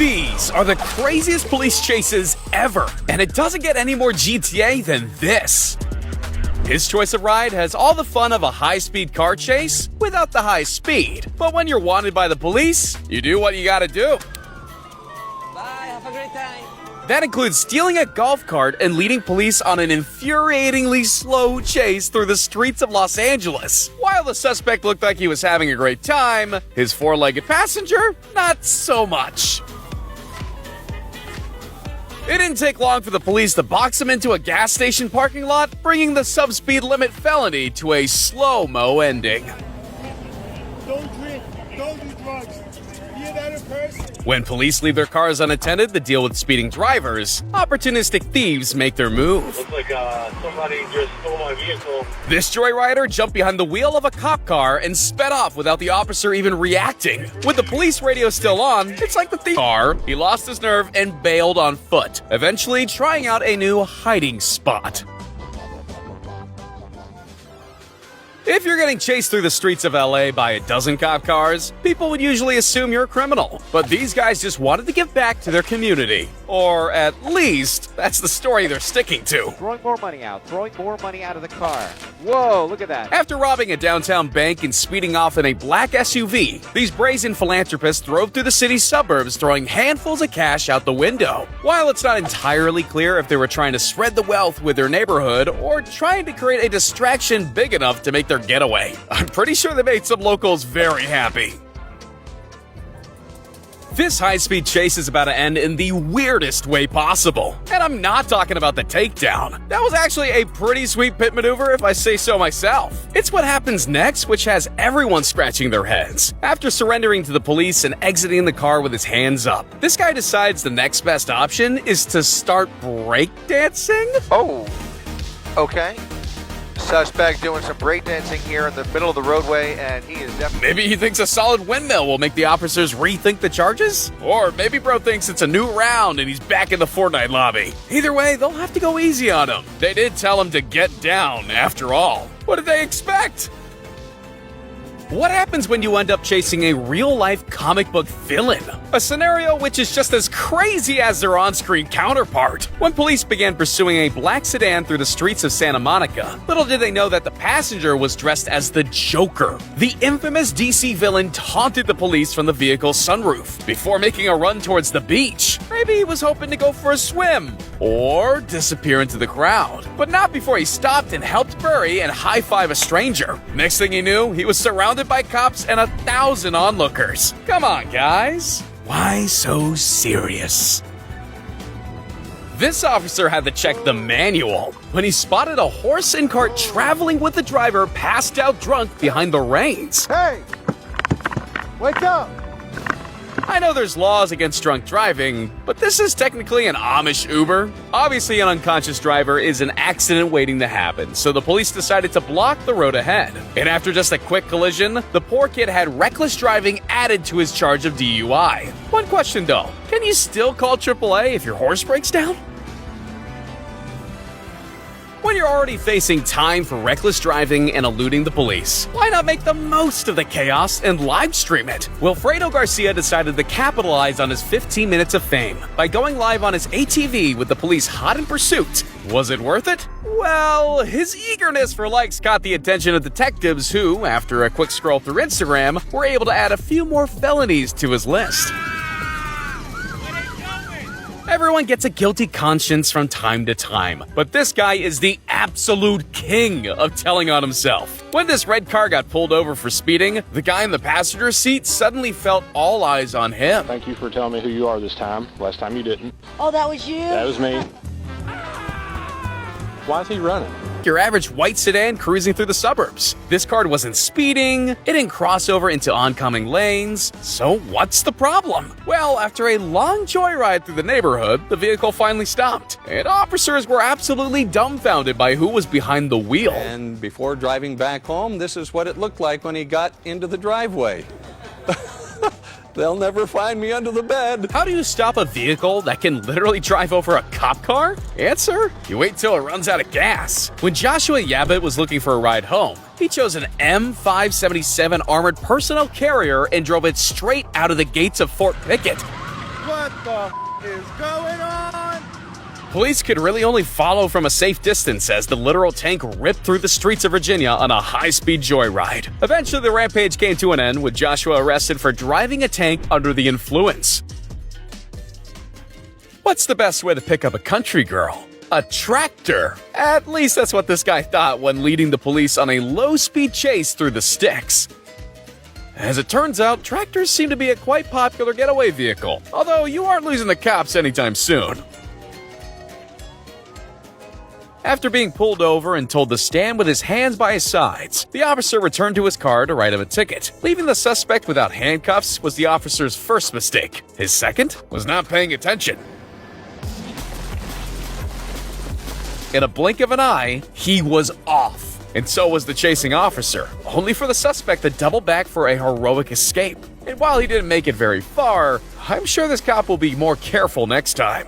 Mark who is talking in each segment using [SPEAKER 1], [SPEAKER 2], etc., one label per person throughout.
[SPEAKER 1] These are the craziest police chases ever, and it doesn't get any more GTA than this. His choice of ride has all the fun of a high-speed car chase without the high speed. But when you're wanted by the police, you do what you gotta do.
[SPEAKER 2] Bye, have a great time.
[SPEAKER 1] That includes stealing a golf cart and leading police on an infuriatingly slow chase through the streets of Los Angeles. While the suspect looked like he was having a great time, his four-legged passenger, not so much. It didn't take long for the police to box him into a gas station parking lot, bringing the subspeed limit felony to a slow-mo ending.
[SPEAKER 3] Don't drink, don't do drugs. Be a better person.
[SPEAKER 1] When police leave their cars unattended to deal with speeding drivers, opportunistic thieves make their move.
[SPEAKER 3] Looks like somebody just stole my vehicle.
[SPEAKER 1] This joyrider jumped behind the wheel of a cop car and sped off without the officer even reacting. With the police radio still on, it's like the thief car. He lost his nerve and bailed on foot, eventually trying out a new hiding spot. If you're getting chased through the streets of LA by a dozen cop cars, people would usually assume you're a criminal. But these guys just wanted to give back to their community. Or at least, that's the story they're sticking to.
[SPEAKER 4] Throwing more money out of the car. Whoa, look at that.
[SPEAKER 1] After robbing a downtown bank and speeding off in a black SUV, these brazen philanthropists drove through the city's suburbs, throwing handfuls of cash out the window. While it's not entirely clear if they were trying to spread the wealth with their neighborhood or trying to create a distraction big enough to make their getaway, I'm pretty sure they made some locals very happy. This high-speed chase is about to end in the weirdest way possible. And I'm not talking about the takedown. That was actually a pretty sweet pit maneuver if I say so myself. It's what happens next which has everyone scratching their heads. After surrendering to the police and exiting the car with his hands up, this guy decides the next best option is to start breakdancing?
[SPEAKER 5] Oh, okay. Suspect doing some breakdancing here in the middle of the roadway, and he is definitely...
[SPEAKER 1] Maybe he thinks a solid windmill will make the officers rethink the charges? Or maybe bro thinks it's a new round and he's back in the Fortnite lobby. Either way, they'll have to go easy on him. They did tell him to get down, after all. What did they expect? What happens when you end up chasing a real-life comic book villain? A scenario which is just as crazy as their on-screen counterpart. When police began pursuing a black sedan through the streets of Santa Monica, little did they know that the passenger was dressed as the Joker. The infamous DC villain taunted the police from the vehicle's sunroof before making a run towards the beach. Maybe he was hoping to go for a swim or disappear into the crowd. But not before he stopped and helped bury and high-five a stranger. Next thing he knew, he was surrounded by cops and 1,000 onlookers. Come on, guys. Why so serious? This officer had to check the manual when he spotted a horse and cart traveling with the driver passed out drunk behind the reins.
[SPEAKER 3] Hey! Wake up!
[SPEAKER 1] I know there's laws against drunk driving, but this is technically an Amish Uber. Obviously, an unconscious driver is an accident waiting to happen, so the police decided to block the road ahead. And after just a quick collision, the poor kid had reckless driving added to his charge of DUI. One question though, can you still call AAA if your horse breaks down? When you're already facing time for reckless driving and eluding the police, why not make the most of the chaos and live stream it? Wilfredo Garcia decided to capitalize on his 15 minutes of fame by going live on his ATV with the police hot in pursuit. Was it worth it? Well, his eagerness for likes caught the attention of detectives who, after a quick scroll through Instagram, were able to add a few more felonies to his list. Everyone gets a guilty conscience from time to time, but this guy is the absolute king of telling on himself. When this red car got pulled over for speeding, the guy in the passenger seat suddenly felt all eyes on him.
[SPEAKER 6] Thank you for telling me who you are this time. Last time you didn't.
[SPEAKER 7] Oh, that was you?
[SPEAKER 6] That was me. Why is he running?
[SPEAKER 1] Your average white sedan cruising through the suburbs. This car wasn't speeding, it didn't cross over into oncoming lanes, so what's the problem? Well, after a long joyride through the neighborhood, the vehicle finally stopped, and officers were absolutely dumbfounded by who was behind the wheel.
[SPEAKER 8] And before driving back home, this is what it looked like when he got into the driveway. They'll never find me under the bed.
[SPEAKER 1] How do you stop a vehicle that can literally drive over a cop car? Answer: you wait till it runs out of gas. When Joshua Yabbitt was looking for a ride home, he chose an M577 armored personnel carrier and drove it straight out of the gates of Fort Pickett.
[SPEAKER 3] What the is going on?
[SPEAKER 1] Police could really only follow from a safe distance as the literal tank ripped through the streets of Virginia on a high-speed joyride. Eventually, the rampage came to an end with Joshua arrested for driving a tank under the influence. What's the best way to pick up a country girl? A tractor. At least that's what this guy thought when leading the police on a low-speed chase through the sticks. As it turns out, tractors seem to be a quite popular getaway vehicle, although you aren't losing the cops anytime soon. After being pulled over and told to stand with his hands by his sides, the officer returned to his car to write him a ticket. Leaving the suspect without handcuffs was the officer's first mistake. His second was not paying attention. In a blink of an eye, he was off. And so was the chasing officer, only for the suspect to double back for a heroic escape. And while he didn't make it very far, I'm sure this cop will be more careful next time.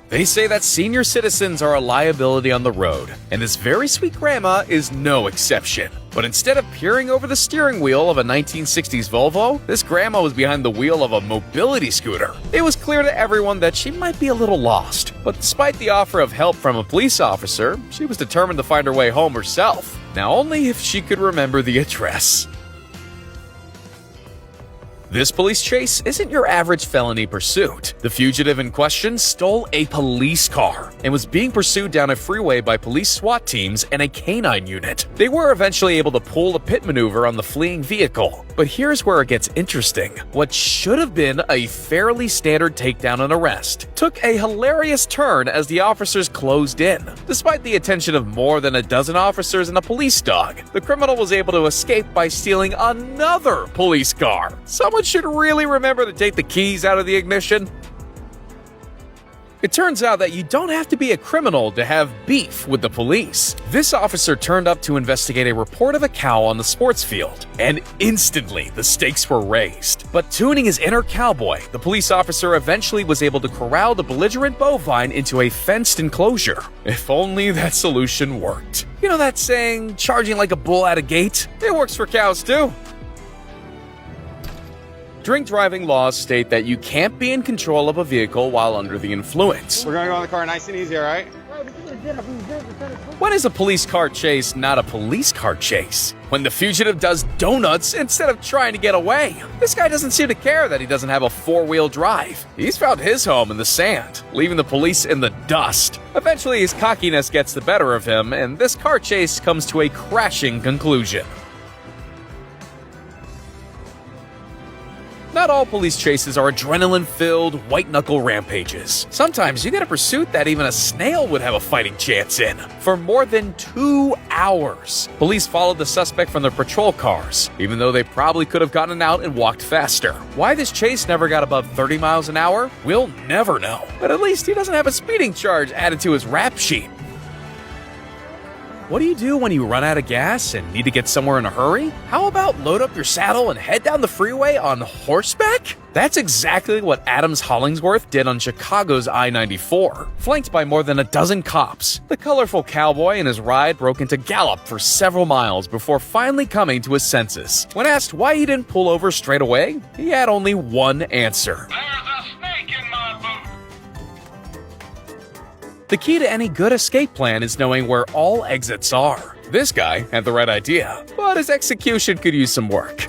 [SPEAKER 1] They say that senior citizens are a liability on the road, and this very sweet grandma is no exception. But instead of peering over the steering wheel of a 1960s Volvo, this grandma was behind the wheel of a mobility scooter. It was clear to everyone that she might be a little lost, but despite the offer of help from a police officer, she was determined to find her way home herself. Now only if she could remember the address. This police chase isn't your average felony pursuit. The fugitive in question stole a police car and was being pursued down a freeway by police SWAT teams and a canine unit. They were eventually able to pull a pit maneuver on the fleeing vehicle. But here's where it gets interesting. What should have been a fairly standard takedown and arrest took a hilarious turn as the officers closed in. Despite the attention of more than a dozen officers and a police dog, the criminal was able to escape by stealing another police car. Someone should really remember to take the keys out of the ignition. It turns out that you don't have to be a criminal to have beef with the police. This officer turned up to investigate a report of a cow on the sports field, and instantly the stakes were raised. But tuning his inner cowboy, the police officer eventually was able to corral the belligerent bovine into a fenced enclosure. If only that solution worked. You know that saying, charging like a bull at a gate? It works for cows too. Drink driving laws state that you can't be in control of a vehicle while under the influence.
[SPEAKER 7] We're gonna go in the car nice and easy, all right?
[SPEAKER 1] When is a police car chase not a police car chase? When the fugitive does donuts instead of trying to get away. This guy doesn't seem to care that he doesn't have a four-wheel drive. He's found his home in the sand, leaving the police in the dust. Eventually, his cockiness gets the better of him, and this car chase comes to a crashing conclusion. Not all police chases are adrenaline-filled, white-knuckle rampages. Sometimes you get a pursuit that even a snail would have a fighting chance in. For more than 2 hours, police followed the suspect from their patrol cars, even though they probably could have gotten out and walked faster. Why this chase never got above 30 miles an hour, we'll never know. But at least he doesn't have a speeding charge added to his rap sheet. What do you do when you run out of gas and need to get somewhere in a hurry? How about load up your saddle and head down the freeway on horseback? That's exactly what Adams Hollingsworth did on Chicago's I-94. Flanked by more than a dozen cops, the colorful cowboy and his ride broke into gallop for several miles before finally coming to his senses. When asked why he didn't pull over straight away, he had only one answer. The key to any good escape plan is knowing where all exits are. This guy had the right idea, but his execution could use some work.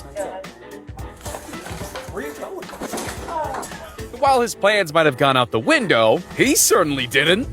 [SPEAKER 1] While his plans might have gone out the window, he certainly didn't.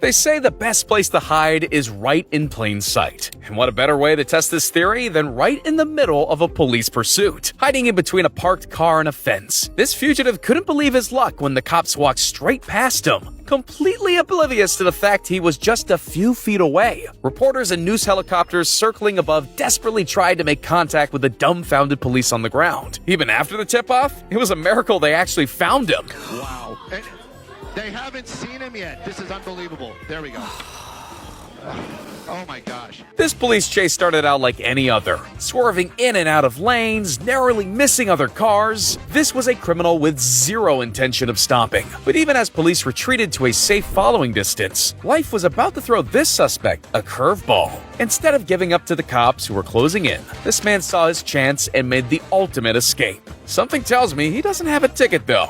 [SPEAKER 1] They say the best place to hide is right in plain sight. And what a better way to test this theory than right in the middle of a police pursuit, hiding in between a parked car and a fence. This fugitive couldn't believe his luck when the cops walked straight past him, completely oblivious to the fact he was just a few feet away. Reporters and news helicopters circling above desperately tried to make contact with the dumbfounded police on the ground. Even after the tip-off, it was a miracle they actually found him.
[SPEAKER 9] Wow. They haven't seen him yet. This is unbelievable. There we go.
[SPEAKER 5] Oh my gosh.
[SPEAKER 1] This police chase started out like any other, swerving in and out of lanes, narrowly missing other cars. This was a criminal with zero intention of stopping. But even as police retreated to a safe following distance, life was about to throw this suspect a curveball. Instead of giving up to the cops who were closing in, this man saw his chance and made the ultimate escape. Something tells me he doesn't have a ticket though.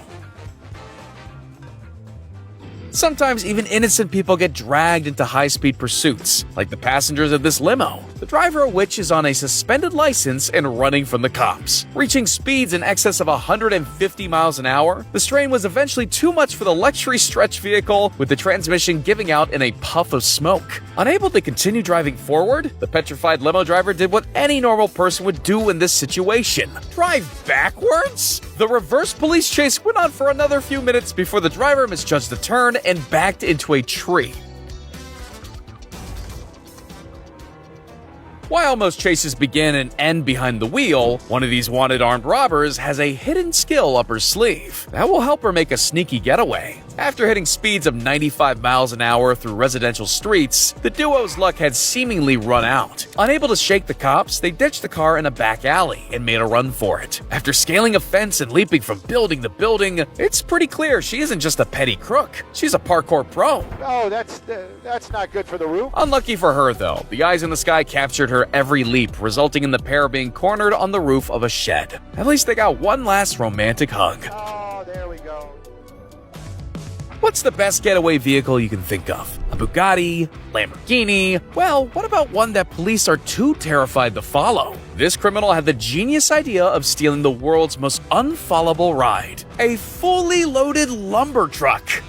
[SPEAKER 1] Sometimes even innocent people get dragged into high-speed pursuits, like the passengers of this limo, the driver of which is on a suspended license and running from the cops. Reaching speeds in excess of 150 miles an hour, the strain was eventually too much for the luxury stretch vehicle, with the transmission giving out in a puff of smoke. Unable to continue driving forward, the petrified limo driver did what any normal person would do in this situation: drive backwards? The reverse police chase went on for another few minutes before the driver misjudged the turn and backed into a tree. While most chases begin and end behind the wheel, one of these wanted armed robbers has a hidden skill up her sleeve that will help her make a sneaky getaway. After hitting speeds of 95 miles an hour through residential streets, the duo's luck had seemingly run out. Unable to shake the cops, they ditched the car in a back alley and made a run for it. After scaling a fence and leaping from building to building, it's pretty clear she isn't just a petty crook, she's a parkour pro.
[SPEAKER 6] Oh, that's not good for the roof.
[SPEAKER 1] Unlucky for her, though, the eyes in the sky captured her every leap, resulting in the pair being cornered on the roof of a shed. At least they got one last romantic hug.
[SPEAKER 6] Oh, there we go.
[SPEAKER 1] What's the best getaway vehicle you can think of? A Bugatti? Lamborghini? Well, what about one that police are too terrified to follow? This criminal had the genius idea of stealing the world's most unfollowable ride: a fully loaded lumber truck.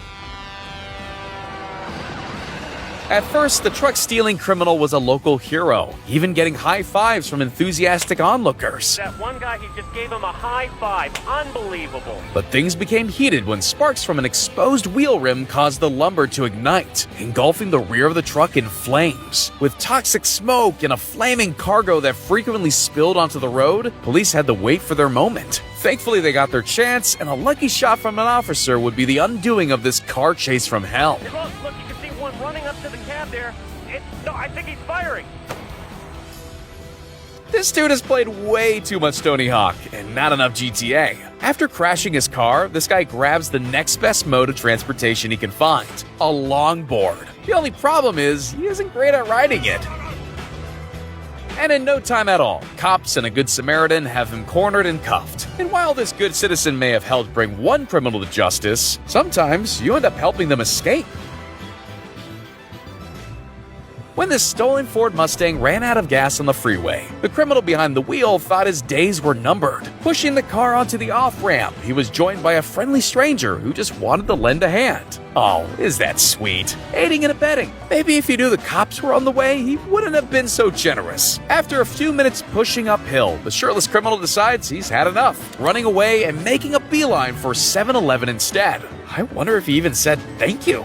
[SPEAKER 1] At first, the truck-stealing criminal was a local hero, even getting high fives from enthusiastic onlookers.
[SPEAKER 9] That one guy, he just gave him a high five. Unbelievable.
[SPEAKER 1] But things became heated when sparks from an exposed wheel rim caused the lumber to ignite, engulfing the rear of the truck in flames. With toxic smoke and a flaming cargo that frequently spilled onto the road, police had to wait for their moment. Thankfully, they got their chance, and a lucky shot from an officer would be the undoing of this car chase from hell.
[SPEAKER 9] Look, you can see one running up to the cab there. No, I think he's firing.
[SPEAKER 1] This dude has played way too much Tony Hawk and not enough GTA. After crashing his car, this guy grabs the next best mode of transportation he can find: a longboard. The only problem is, he isn't great at riding it. And in no time at all, cops and a good Samaritan have him cornered and cuffed. And while this good citizen may have helped bring one criminal to justice, sometimes you end up helping them escape. When this stolen Ford Mustang ran out of gas on the freeway, the criminal behind the wheel thought his days were numbered. Pushing the car onto the off-ramp, he was joined by a friendly stranger who just wanted to lend a hand. Oh, is that sweet? Aiding and abetting. Maybe if he knew the cops were on the way, he wouldn't have been so generous. After a few minutes pushing uphill, the shirtless criminal decides he's had enough, running away and making a beeline for 7-Eleven instead. I wonder if he even said thank you.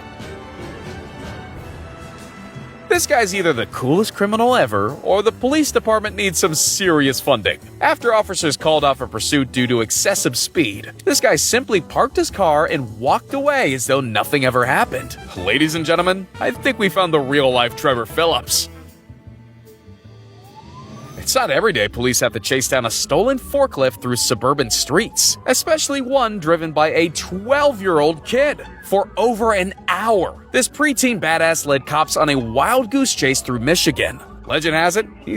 [SPEAKER 1] This guy's either the coolest criminal ever, or the police department needs some serious funding. After officers called off a pursuit due to excessive speed, this guy simply parked his car and walked away as though nothing ever happened. Ladies and gentlemen, I think we found the real-life Trevor Phillips. It's not every day police have to chase down a stolen forklift through suburban streets, especially one driven by a 12-year-old kid. For over an hour, this preteen badass led cops on a wild goose chase through Michigan. Legend has it, he